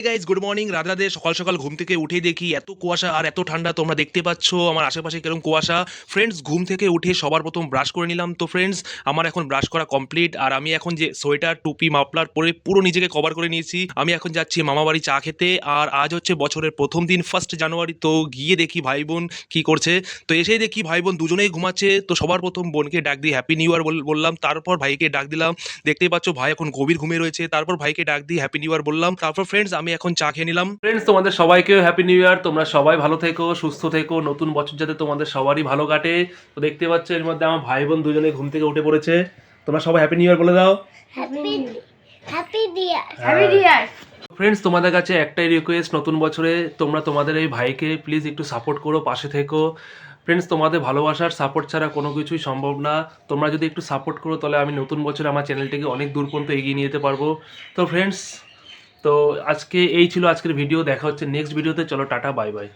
Guys good morning, Radhe Radhe. সকাল সকাল ঘুম থেকে উঠে দেখি এত কুয়াশা আর এত ঠান্ডা। তোমরা দেখতে পাচ্ছ আমার আশেপাশে কিরকম কুয়াশা। ফ্রেন্ডস, ঘুম থেকে উঠে সবার প্রথম ব্রাশ করে নিলাম। তো ফ্রেন্ডস, আমার এখন ব্রাশ করা কমপ্লিট আর আমি এখন যে সোয়েটার টুপি মাফলার পরে পুরো নিজেকে কভার করে নিয়েছি। আমি এখন যাচ্ছি মামা বাড়ি চা খেতে। আর আজ হচ্ছে বছরের প্রথম দিন, 1 জানুয়ারি। তো গিয়ে দেখি ভাই বোন কি করছে। তো এসেই দেখি ভাই বোন দুজনেই ঘুমাচ্ছে। তো সবার প্রথম বোনকে ডাক দিয়ে হ্যাপি নিউ ইয়ার বললাম, তারপর ভাইকে ডাক দিলাম। দেখতেই পাচ্ছ ভাই এখন গভীর ঘুমে রয়েছে। তারপর ভাইকে ডাক দিয়ে হ্যাপি নিউ ইয়ার বললাম। তারপর ফ্রেন্ডস আমি এখন চা খেয়ে নিলাম। ফ্রেন্ডস, তোমাদের সবাইকে হ্যাপি নিউ ইয়ার। তোমরা সবাই ভালো থেকো, সুস্থ থেকো, নতুন বছর যাতে তোমাদের সবারই ভালো কাটে। তো দেখতে পাচ্ছ এর মধ্যে আমার ভাই বোন দুজনে ঘুম থেকে উঠে পড়েছে। তোমরা সবাই হ্যাপি নিউ ইয়ার বলে দাও। Happy happy dear happy dear. Friends, তোমাদের কাছে একটাই রিকোয়েস্ট, নতুন বছরে তোমরা তোমাদের এই ভাইকে প্লিজ একটু সাপোর্ট করো, পাশে থেকো। ফ্রেন্ডস, তোমাদের ভালোবাসার সাপোর্ট ছাড়া কোনো কিছুই সম্ভব না। তোমরা যদি একটু সাপোর্ট করো তাহলে আমি নতুন বছরে আমার চ্যানেলটিকে অনেক দূর পর্যন্ত এগিয়ে নিয়ে যেতে পারবো। তো ফ্রেন্ডস, তো আজকে এই ছিল আজকের ভিডিও। দেখা হচ্ছে নেক্সট ভিডিওতে। চলো টাটা, বাই বাই।